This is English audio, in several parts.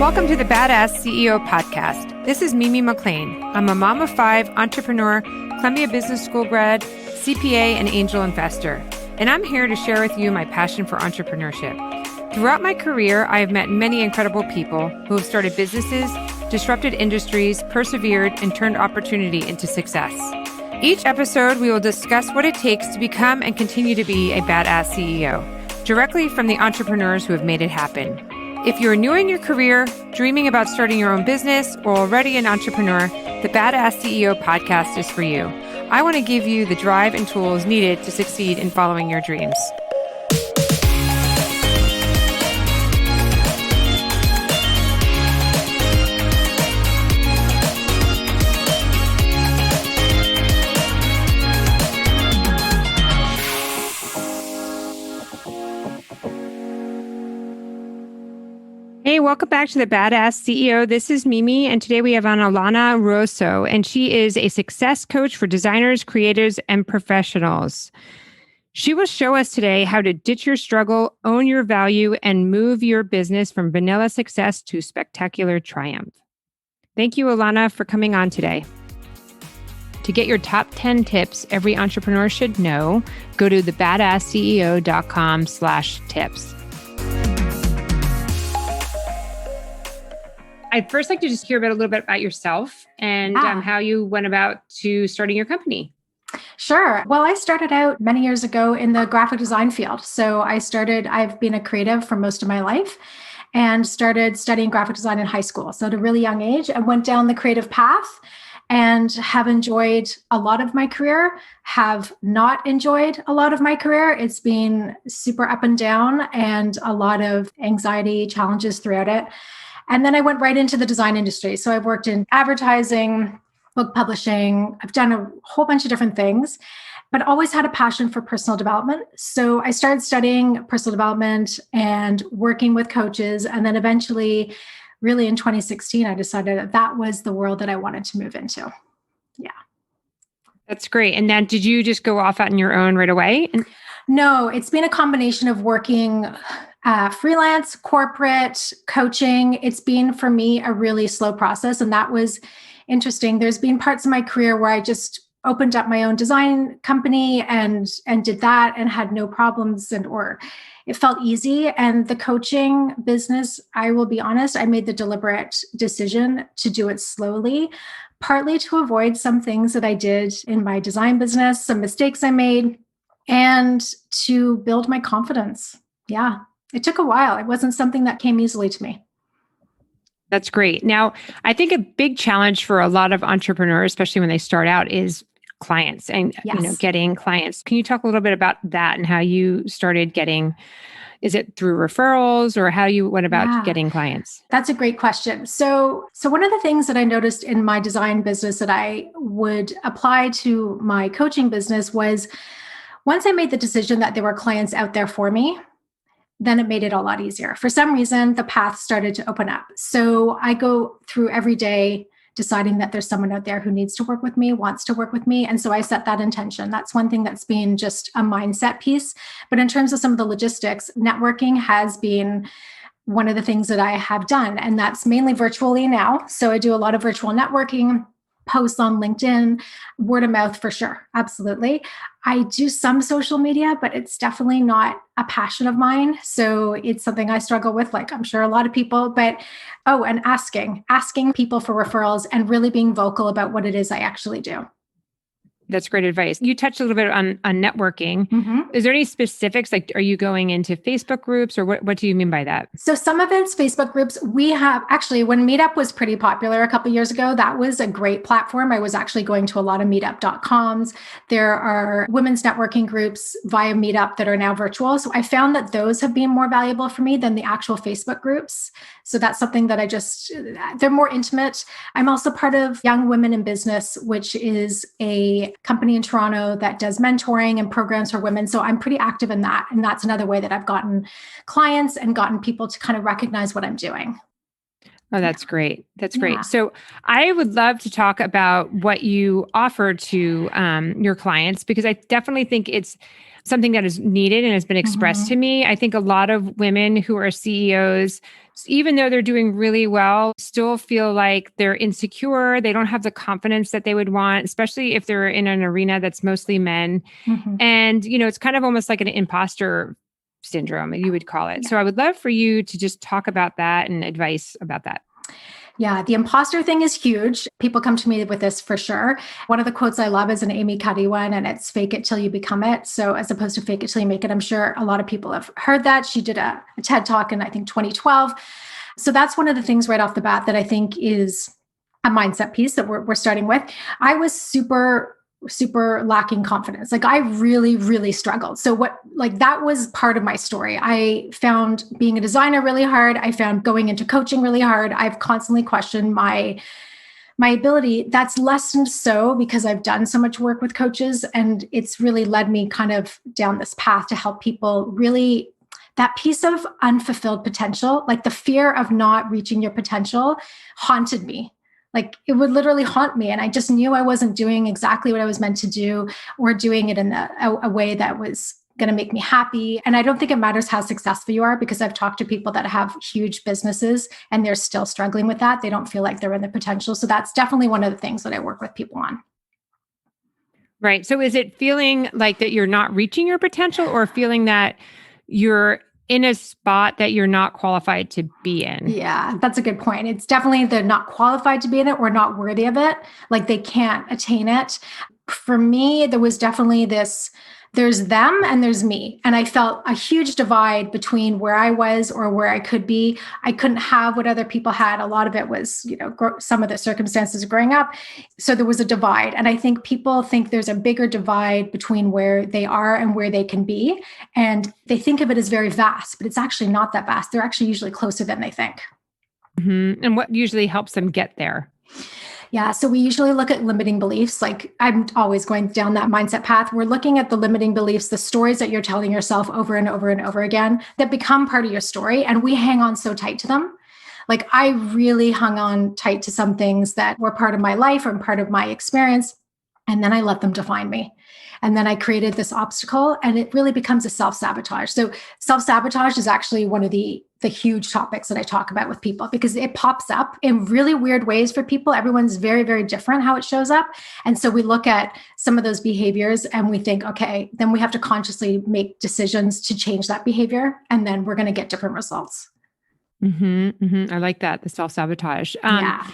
Welcome to the Badass CEO podcast. This is Mimi McLean. I'm a mom of 5, entrepreneur, Columbia Business School grad, CPA, and angel investor. And I'm here to share with you my passion for entrepreneurship. Throughout my career, I have met many incredible people who have started businesses, disrupted industries, persevered, and turned opportunity into success. Each episode, we will discuss what it takes to become and continue to be a badass CEO, directly from the entrepreneurs who have made it happen. If you're new in your career, dreaming about starting your own business, or already an entrepreneur, the Badass CEO podcast is for you. I want to give you the drive and tools needed to succeed in following your dreams. Hey, welcome back to the Badass CEO. This is Mimi, and today we have on Alana Ruoso, and she is a success coach for designers, creators, and professionals. She will show us today how to ditch your struggle, own your value, and move your business from vanilla success to spectacular triumph. Thank you, Alana, for coming on today. To get your top 10 tips every entrepreneur should know, go to thebadassceo.com/tips. I'd first like to just hear a little bit about yourself and how you went about to starting your company. Sure. Well, I started out many years ago in the graphic design field. So I've been a creative for most of my life and started studying graphic design in high school. So at a really young age, I went down the creative path and have enjoyed a lot of my career, have not enjoyed a lot of my career. It's been super up and down and a lot of anxiety, challenges throughout it. And then I went right into the design industry. So I've worked in advertising, book publishing. I've done a whole bunch of different things, but always had a passion for personal development. So I started studying personal development and working with coaches. And then eventually, really in 2016, I decided that was the world that I wanted to move into. Yeah. That's great. And then did you just go off on your own right away? No, it's been a combination of working freelance, corporate, coaching. It's been for me a really slow process. And that was interesting. There's been parts of my career where I just opened up my own design company and did that and had no problems or it felt easy. And the coaching business, I will be honest, I made the deliberate decision to do it slowly, partly to avoid some things that I did in my design business, some mistakes I made, and to build my confidence. Yeah. It took a while. It wasn't something that came easily to me. That's great. Now, I think a big challenge for a lot of entrepreneurs, especially when they start out, is clients and getting clients. Can you talk a little bit about that and how you started getting? Is it through referrals or how you went about getting clients? That's a great question. So one of the things that I noticed in my design business that I would apply to my coaching business was once I made the decision that there were clients out there for me, then it made it a lot easier. For some reason, the path started to open up. So I go through every day deciding that there's someone out there who needs to work with me, wants to work with me. And so I set that intention. That's one thing that's been just a mindset piece. But in terms of some of the logistics, networking has been one of the things that I have done. And that's mainly virtually now. So I do a lot of virtual networking, posts on LinkedIn, word of mouth for sure. Absolutely. I do some social media, but it's definitely not a passion of mine. So it's something I struggle with, like I'm sure a lot of people, but and asking people for referrals and really being vocal about what it is I actually do. That's great advice. You touched a little bit on networking. Mm-hmm. Is there any specifics? Like, are you going into Facebook groups or what do you mean by that? So some of it's Facebook groups. We have actually, when Meetup was pretty popular a couple of years ago, that was a great platform. I was actually going to a lot of meetup.coms. There are women's networking groups via Meetup that are now virtual. So I found that those have been more valuable for me than the actual Facebook groups. So that's something that they're more intimate. I'm also part of Young Women in Business, which is a company in Toronto that does mentoring and programs for women. So I'm pretty active in that. And that's another way that I've gotten clients and gotten people to kind of recognize what I'm doing. Oh, that's great. That's great. So I would love to talk about what you offer to your clients, because I definitely think it's something that is needed and has been expressed to me. I think a lot of women who are CEOs, even though they're doing really well, still feel like they're insecure. They don't have the confidence that they would want, especially if they're in an arena that's mostly men. And, it's kind of almost like an imposter syndrome, you would call it. So I would love for you to just talk about that and advice about that. Yeah, the imposter thing is huge. People come to me with this for sure. One of the quotes I love is an Amy Cuddy one, and it's fake it till you become it. So as opposed to fake it till you make it, I'm sure a lot of people have heard that. She did a TED talk in, I think, 2012. So that's one of the things right off the bat that I think is a mindset piece that we're starting with. I was super lacking confidence. Like I really, really struggled. So that was part of my story. I found being a designer really hard. I found going into coaching really hard. I've constantly questioned my ability. That's lessened so because I've done so much work with coaches, and it's really led me kind of down this path to help people really, that piece of unfulfilled potential, like the fear of not reaching your potential haunted me. Like it would literally haunt me. And I just knew I wasn't doing exactly what I was meant to do, or doing it in a way that was going to make me happy. And I don't think it matters how successful you are, because I've talked to people that have huge businesses and they're still struggling with that. They don't feel like they're in the potential. So that's definitely one of the things that I work with people on. Right. So is it feeling like that you're not reaching your potential, or feeling that you're in a spot that you're not qualified to be in? Yeah, that's a good point. It's definitely the not qualified to be in it or not worthy of it. Like they can't attain it. For me, there was definitely this, there's them and there's me. And I felt a huge divide between where I was or where I could be. I couldn't have what other people had. A lot of it was, some of the circumstances of growing up. So there was a divide. And I think people think there's a bigger divide between where they are and where they can be. And they think of it as very vast, but it's actually not that vast. They're actually usually closer than they think. And what usually helps them get there? Yeah. So we usually look at limiting beliefs. Like I'm always going down that mindset path. We're looking at the limiting beliefs, the stories that you're telling yourself over and over and over again that become part of your story. And we hang on so tight to them. Like I really hung on tight to some things that were part of my life or part of my experience. And then I let them define me. And then I created this obstacle, and it really becomes a self-sabotage. So self-sabotage is actually one of the huge topics that I talk about with people, because it pops up in really weird ways for people. Everyone's very, very different how it shows up. And so we look at some of those behaviors and we think, okay, then we have to consciously make decisions to change that behavior. And then we're going to get different results. I like that. The self-sabotage. Yeah.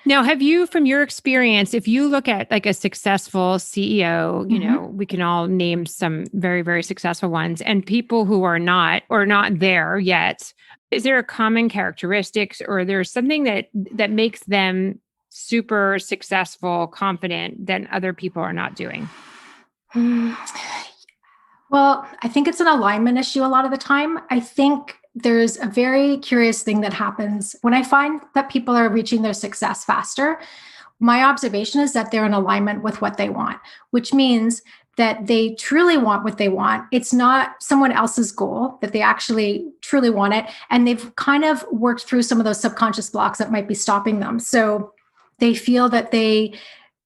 Now, have you, from your experience, if you look at like a successful CEO, we can all name some very, very successful ones, and people who are not or not there yet, is there a common characteristics, or there's something that makes them super successful, confident that other people are not doing? Well, I think it's an alignment issue a lot of the time. I think there's a very curious thing that happens when I find that people are reaching their success faster. My observation is that they're in alignment with what they want, which means that they truly want what they want. It's not someone else's goal, that they actually truly want it. And they've kind of worked through some of those subconscious blocks that might be stopping them. So they feel that they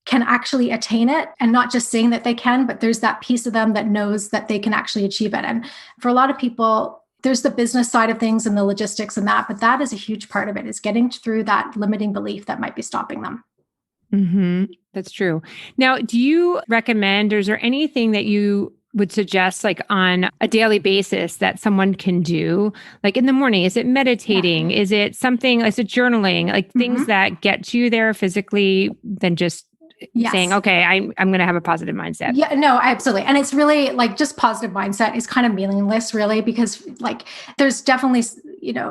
can actually attain it, and not just saying that they can, but there's that piece of them that knows that they can actually achieve it. And for a lot of people, there's the business side of things and the logistics and that, but that is a huge part of it, is getting through that limiting belief that might be stopping them. That's true. Now, do you recommend, or is there anything that you would suggest, like on a daily basis, that someone can do, like in the morning? Is it meditating? Is it something, is it journaling, like things that get you there physically than just saying, okay, I'm going to have a positive mindset? Yeah, no, absolutely. And it's really like just positive mindset is kind of meaningless really, because like there's definitely,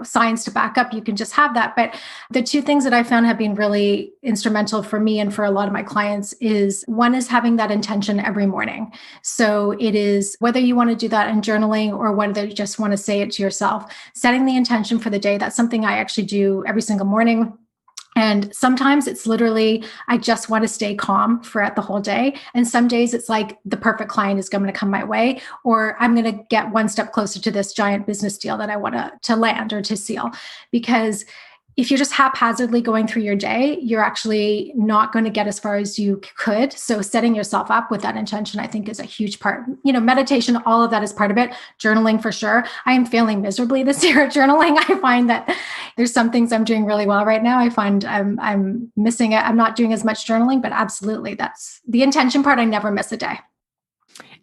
science to back up. You can just have that. But the two things that I found have been really instrumental for me and for a lot of my clients is, one is having that intention every morning. So it is whether you want to do that in journaling or whether you just want to say it to yourself, setting the intention for the day. That's something I actually do every single morning. And sometimes it's literally, I just want to stay calm throughout the whole day. And some days it's like the perfect client is going to come my way, or I'm going to get one step closer to this giant business deal that I want to land or to seal. Because if you're just haphazardly going through your day, you're actually not going to get as far as you could. So setting yourself up with that intention, I think, is a huge part. Meditation, all of that is part of it. Journaling for sure. I am failing miserably this year at journaling. I find that there's some things I'm doing really well right now. I find I'm missing it. I'm not doing as much journaling, but absolutely, that's the intention part. I never miss a day.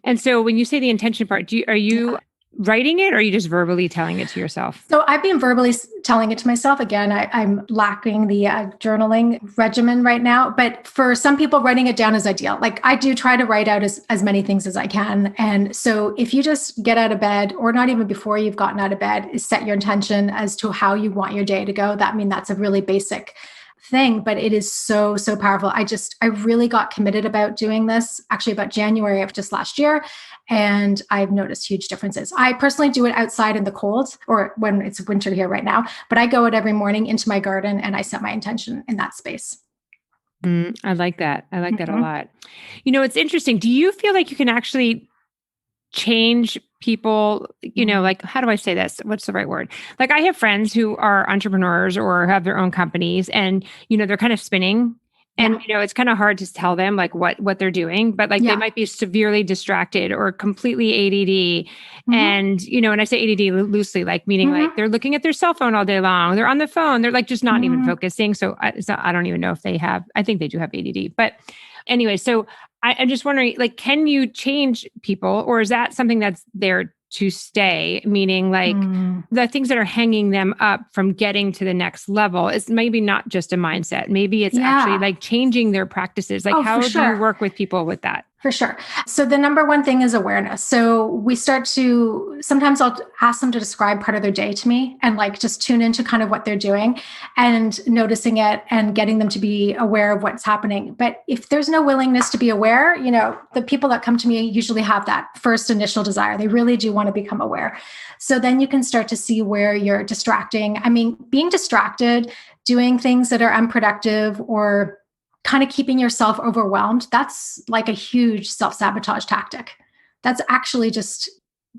And so when you say the intention part, are you writing it, or are you just verbally telling it to yourself? So I've been verbally telling it to myself. Again, I'm lacking the journaling regimen right now, but for some people, writing it down is ideal. Like I do try to write out as many things as I can. And so if you just get out of bed, or not even before you've gotten out of bed, is set your intention as to how you want your day to go. That's a really basic thing, but it is so powerful. I really got committed about doing this actually about January of just last year. And I've noticed huge differences. I personally do it outside in the cold, or when it's winter here right now, but I go out every morning into my garden and I set my intention in that space. I like that. I like that a lot. It's interesting. Do you feel like you can actually change people, like, how do I say this? What's the right word? Like I have friends who are entrepreneurs or have their own companies, and, they're kind of spinning. And, it's kind of hard to tell them like what they're doing, but like they might be severely distracted or completely ADD. And, and I say ADD loosely, like meaning like they're looking at their cell phone all day long. They're on the phone. They're like just not even focusing. So I don't even know if I think they do have ADD, but anyway, so I'm just wondering, like, can you change people, or is that something that's there to stay? Meaning like the things that are hanging them up from getting to the next level is maybe not just a mindset. Maybe it's actually like changing their practices. Like how do you work with people with that? For sure. So the number one thing is awareness. So we sometimes I'll ask them to describe part of their day to me and like just tune into kind of what they're doing and noticing it and getting them to be aware of what's happening. But if there's no willingness to be aware, the people that come to me usually have that first initial desire. They really do want to become aware. So then you can start to see where you're distracting. I mean, being distracted, doing things that are unproductive, or kind of keeping yourself overwhelmed, that's like a huge self-sabotage tactic. That's actually just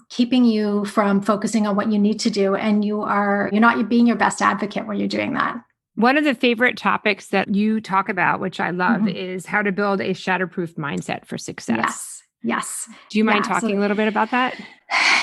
keeping you from focusing on what you need to do. And you're not being your best advocate when you're doing that. One of the favorite topics that you talk about, which I love, is how to build a shatterproof mindset for success. Yes. Do you mind talking a little bit about that?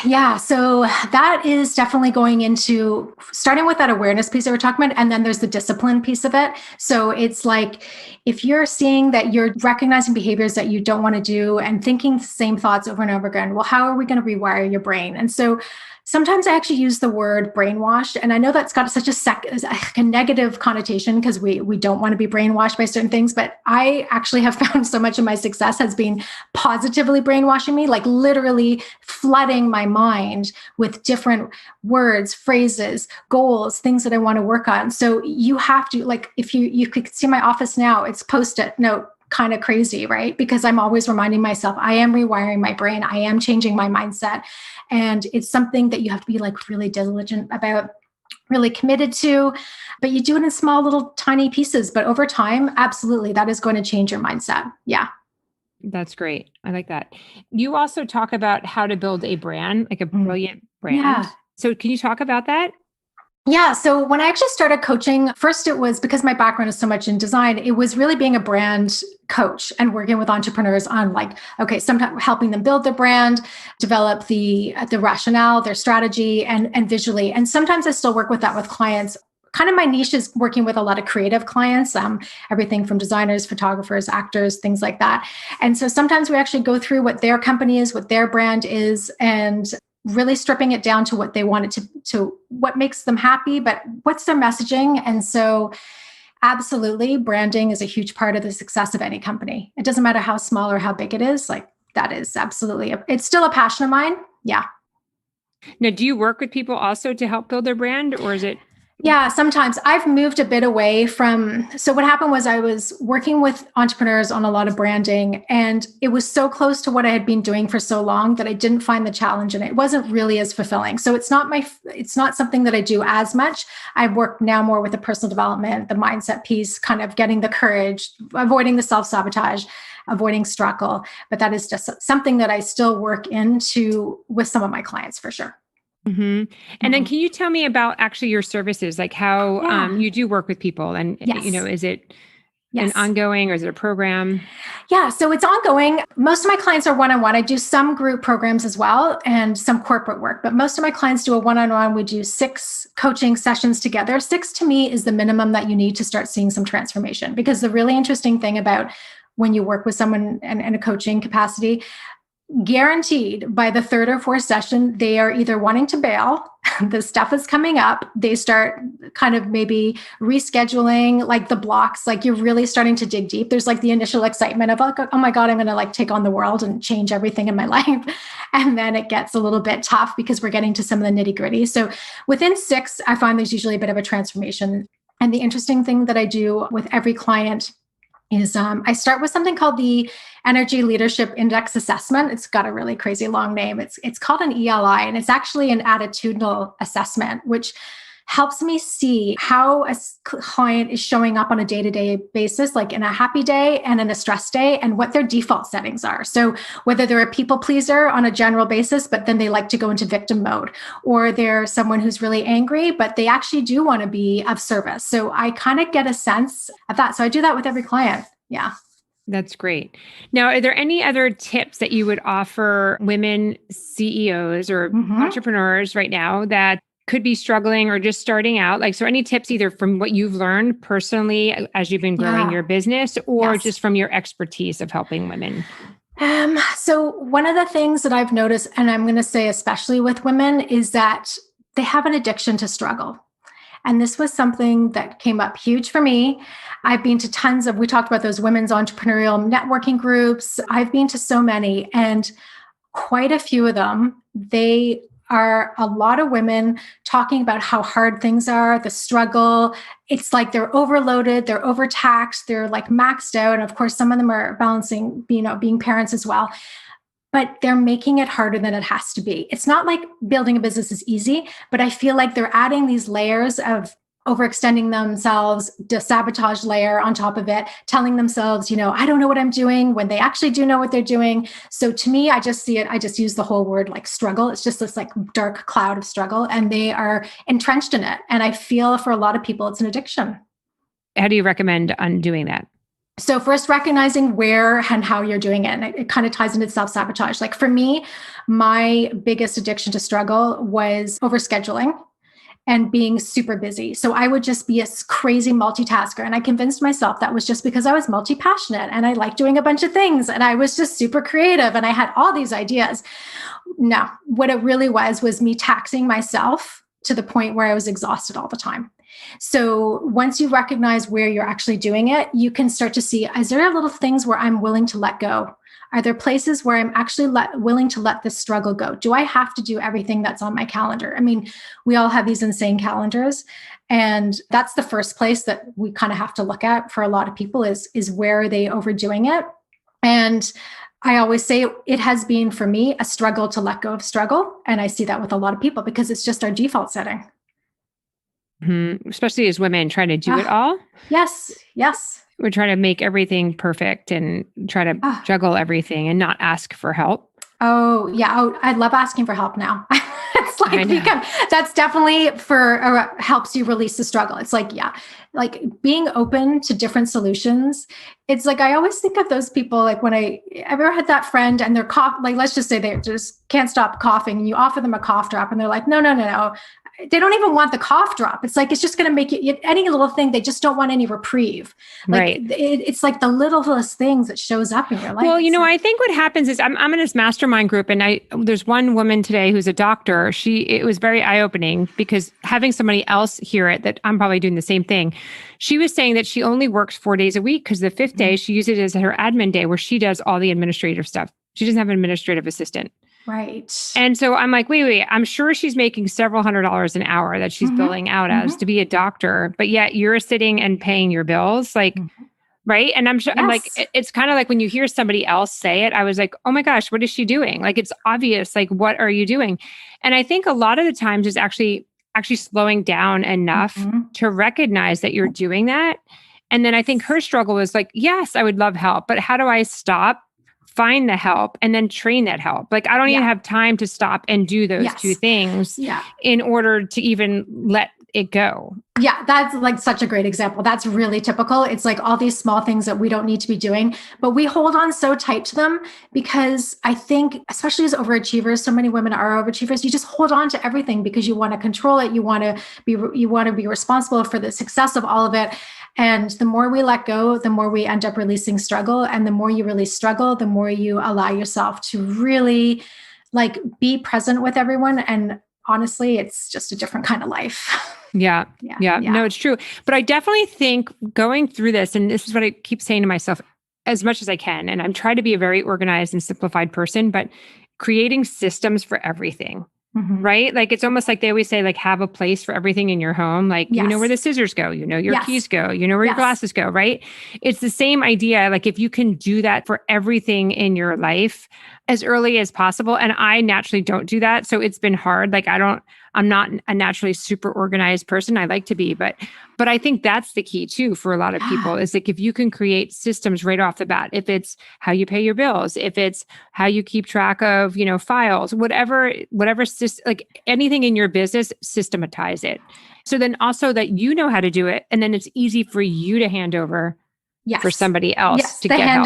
Yeah. So that is definitely going into starting with that awareness piece that we're talking about. And then there's the discipline piece of it. So it's like, if you're seeing that you're recognizing behaviors that you don't want to do and thinking the same thoughts over and over again, well, how are we going to rewire your brain? And so sometimes I actually use the word brainwashed. And I know that's got such a negative connotation because we don't want to be brainwashed by certain things. But I actually have found so much of my success has been positively brainwashing me, like literally flooding my mind with different words, phrases, goals, things that I want to work on. So you have to, like, if you could see my office now, it's Post-it note kind of crazy, right? Because I'm always reminding myself, I am rewiring my brain. I am changing my mindset. And it's something that you have to be like really diligent about, really committed to, but you do it in small little tiny pieces. But over time, absolutely, that is going to change your mindset. Yeah. That's great. I like that. You also talk about how to build a brand, like a brilliant brand. Yeah. So can you talk about that? Yeah. So when I actually started coaching, first it was because my background is so much in design, it was really being a brand coach and working with entrepreneurs on like, okay, sometimes helping them build their brand, develop the rationale, their strategy and visually. And sometimes I still work with that with clients. Kind of my niche is working with a lot of creative clients, everything from designers, photographers, actors, things like that. And so sometimes we actually go through what their company is, what their brand is, and really stripping it down to what they want it to what makes them happy, but what's their messaging. And so absolutely, branding is a huge part of the success of any company. It doesn't matter how small or how big it is. Like that is absolutely, it's still a passion of mine. Yeah. Now, do you work with people also to help build their brand, or is it? Yeah, sometimes I've moved a bit away from. So what happened was I was working with entrepreneurs on a lot of branding, and it was so close to what I had been doing for so long that I didn't find the challenge, and it wasn't really as fulfilling. So it's not something that I do as much. I work now more with the personal development, the mindset piece, kind of getting the courage, avoiding the self-sabotage, avoiding struggle. But that is just something that I still work into with some of my clients for sure. And then Mhm. can you tell me about actually your services, like how Yeah. you do work with people and, Yes. is it an Yes. ongoing or is it a program? Yeah, so it's ongoing. Most of my clients are one-on-one. I do some group programs as well and some corporate work, but most of my clients do a one-on-one. We do 6 coaching sessions together. 6 to me is the minimum that you need to start seeing some transformation. Because the really interesting thing about when you work with someone in a coaching capacity, guaranteed by the 3rd or 4th session, they are either wanting to bail, the stuff is coming up, they start kind of maybe rescheduling like the blocks, like you're really starting to dig deep. There's like the initial excitement of like, oh my God, I'm going to like take on the world and change everything in my life. And then it gets a little bit tough because we're getting to some of the nitty gritty. So within 6, I find there's usually a bit of a transformation. And the interesting thing that I do with every client is I start with something called the Energy Leadership Index Assessment. It's got a really crazy long name. It's called an ELI, and it's actually an attitudinal assessment, which helps me see how a client is showing up on a day-to-day basis, like in a happy day and in a stress day, and what their default settings are. So whether they're a people pleaser on a general basis, but then they like to go into victim mode, or they're someone who's really angry, but they actually do want to be of service. So I kind of get a sense of that. So I do that with every client. Yeah. That's great. Now, are there any other tips that you would offer women CEOs or entrepreneurs right now that could be struggling or just starting out? Like, so any tips either from what you've learned personally as you've been growing your business or just from your expertise of helping women? So one of the things that I've noticed, and I'm going to say especially with women, is that they have an addiction to struggle. And this was something that came up huge for me. I've been to tons of, we talked about those women's entrepreneurial networking groups. I've been to so many, and quite a few of them, they are a lot of women talking about how hard things are, the struggle. It's like they're overloaded, they're overtaxed, they're like maxed out. And of course, some of them are balancing, being parents as well. But they're making it harder than it has to be. It's not like building a business is easy, but I feel like they're adding these layers of overextending themselves, the sabotage layer on top of it, telling themselves, I don't know what I'm doing when they actually do know what they're doing. So to me, I just see it, I just use the whole word like struggle. It's just this like dark cloud of struggle, and they are entrenched in it. And I feel for a lot of people, it's an addiction. How do you recommend undoing that? So first, recognizing where and how you're doing it. And it kind of ties into self-sabotage. Like for me, my biggest addiction to struggle was overscheduling and being super busy. So I would just be a crazy multitasker. And I convinced myself that was just because I was multi-passionate and I liked doing a bunch of things and I was just super creative and I had all these ideas. No, what it really was me taxing myself to the point where I was exhausted all the time. So once you recognize where you're actually doing it, you can start to see, is there little things where I'm willing to let go? Are there places where I'm actually willing to let this struggle go? Do I have to do everything that's on my calendar? I mean, we all have these insane calendars. And that's the first place that we kind of have to look at for a lot of people is where are they overdoing it? And I always say it has been for me a struggle to let go of struggle. And I see that with a lot of people because it's just our default setting. Especially as women trying to do it all. Yes. We're trying to make everything perfect and try to juggle everything and not ask for help. Oh, yeah. Oh, I love asking for help now. It's like, that's definitely helps you release the struggle. It's like, like being open to different solutions. It's like, I always think of those people, like when I've ever had that friend and they're like, let's just say they just can't stop coughing and you offer them a cough drop and they're like, no. They don't even want the cough drop. It's like, it's just going to make you any little thing. They just don't want any reprieve. Like right. It's like the littlest things that shows up in your life. Well, I think what happens is I'm in this mastermind group and there's one woman today who's a doctor. It was very eye-opening because having somebody else hear it, that I'm probably doing the same thing. She was saying that she only works 4 days a week because the 5th day she uses it as her admin day where she does all the administrative stuff. She doesn't have an administrative assistant. Right. And so I'm like, wait, I'm sure she's making several $100s an hour that she's billing out as to be a doctor, but yet you're sitting and paying your bills, like, right? And I'm sure, I'm like, it's kind of like when you hear somebody else say it, I was like, oh my gosh, what is she doing? Like, it's obvious, like, what are you doing? And I think a lot of the times is actually slowing down enough to recognize that you're doing that. And then I think her struggle was like, yes, I would love help, but how do I stop find the help and then train that help. Like I don't even have time to stop and do those two things in order to even let it go. Yeah, that's like such a great example. That's really typical. It's like all these small things that we don't need to be doing, but we hold on so tight to them because I think, especially as overachievers, so many women are overachievers. You just hold on to everything because you want to control it. You want to be responsible for the success of all of it. And the more we let go, the more we end up releasing struggle. And the more you release struggle, the more you allow yourself to really like be present with everyone. And honestly, it's just a different kind of life. Yeah. No, it's true. But I definitely think going through this, and this is what I keep saying to myself as much as I can, and I'm trying to be a very organized and simplified person, but creating systems for everything, right? Like it's almost like they always say, like, have a place for everything in your home. Like, you know where the scissors go, you know, your keys go, you know where your glasses go, right? It's the same idea. Like if you can do that for everything in your life as early as possible. And I naturally don't do that. So it's been hard. Like I'm not a naturally super organized person. I like to be, but I think that's the key too for a lot of people is like if you can create systems right off the bat, if it's how you pay your bills, if it's how you keep track of, you know, files, whatever like anything in your business, systematize it. So then also that you know how to do it, and then it's easy for you to hand over for somebody else to get help.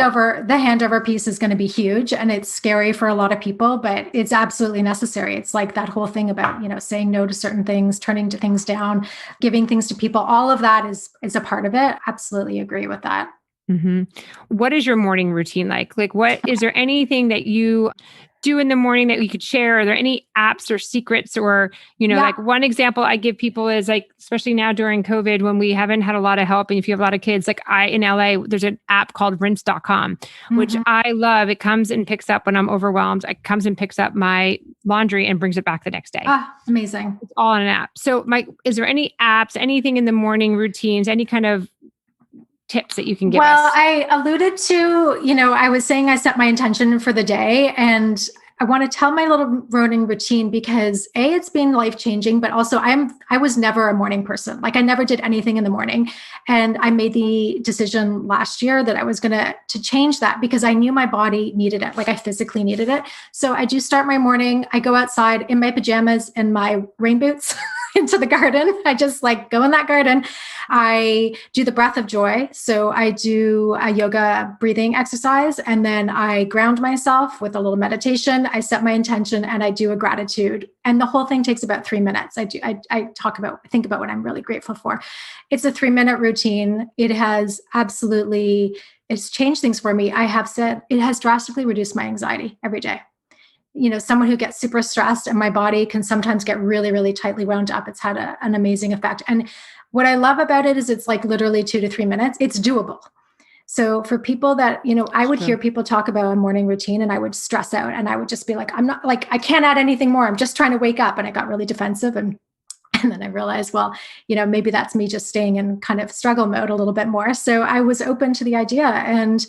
The handover piece is going to be huge, and it's scary for a lot of people, but it's absolutely necessary. It's like that whole thing about, you know, saying no to certain things, turning to things down, giving things to people. All of that is a part of it. Absolutely agree with that. What is your morning routine like? Like, what is there anything that you do in the morning that you could share? Are there any apps or secrets or, you know, like one example I give people is like, especially now during COVID, when we haven't had a lot of help. And if you have a lot of kids, like in LA, there's an app called rinse.com, which I love. It comes and picks up when I'm overwhelmed. It comes and picks up my laundry and brings it back the next day. Amazing. It's all in an app. So Mike, is there any apps, anything in the morning routines, any kind of tips that you can give us? Well, I alluded to, you know, I was saying I set my intention for the day, and I want to tell my little morning routine because it's been life-changing, but also I was never a morning person. Like I never did anything in the morning. And I made the decision last year that I was going to change that because I knew my body needed it. Like I physically needed it. So I do start my morning. I go outside in my pajamas and my rain boots into the garden. I just like go in that garden. I do the breath of joy. So I do a yoga breathing exercise, and then I ground myself with a little meditation. I set my intention and I do a gratitude. And the whole thing takes about 3 minutes. I think about what I'm really grateful for. It's a 3-minute routine. It has it's changed things for me. I have said it has drastically reduced my anxiety every day. You know, someone who gets super stressed and my body can sometimes get really, really tightly wound up. It's had an amazing effect. And what I love about it is it's like literally 2 to 3 minutes. It's doable. So for people that, you know, I would hear people talk about a morning routine and I would stress out and I would just be like, I can't add anything more. I'm just trying to wake up. And I got really defensive. And then I realized, well, you know, maybe that's me just staying in kind of struggle mode a little bit more. So I was open to the idea, and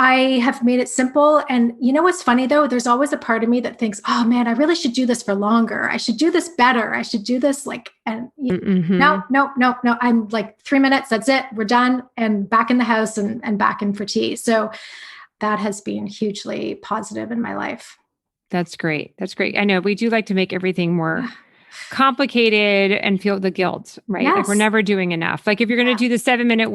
I have made it simple. And you know what's funny though? There's always a part of me that thinks, oh man, I really should do this for longer. I should do this better. I should do this like, and no. I'm like 3 minutes. That's it. We're done. And back in the house and back in for tea. So that has been hugely positive in my life. That's great. That's great. I know we do like to make everything more complicated and feel the guilt, right? Yes. Like we're never doing enough. Like if you're going to do the 7-minute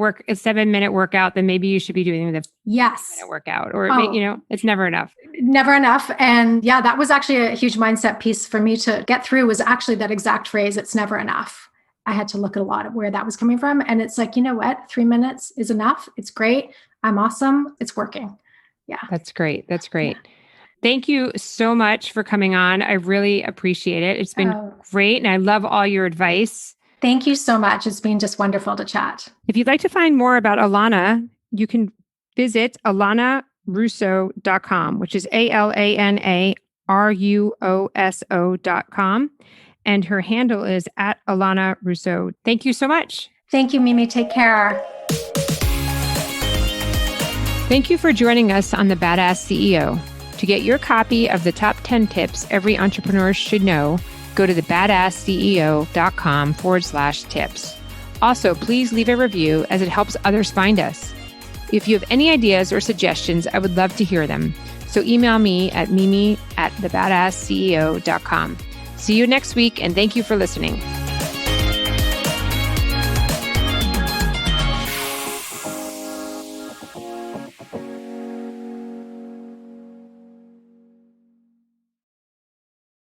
workout, then maybe you should be doing the 5-minute workout, or you know, it's never enough. Never enough. And yeah, that was actually a huge mindset piece for me to get through, was actually that exact phrase. It's never enough. I had to look at a lot of where that was coming from. And it's like, you know what? 3 minutes is enough. It's great. I'm awesome. It's working. Yeah. That's great. That's great. Yeah. Thank you so much for coming on. I really appreciate it. It's been great. And I love all your advice. Thank you so much. It's been just wonderful to chat. If you'd like to find more about Alana, you can visit alanaruoso.com, which is ALANARUOSO.com. And her handle is @Alana Ruoso. Thank you so much. Thank you, Mimi. Take care. Thank you for joining us on The Badass CEO. To get your copy of the top 10 tips every entrepreneur should know, go to thebadassceo.com/tips. Also, please leave a review as it helps others find us. If you have any ideas or suggestions, I would love to hear them. So email me at mimi@thebadassceo.com. See you next week, and thank you for listening.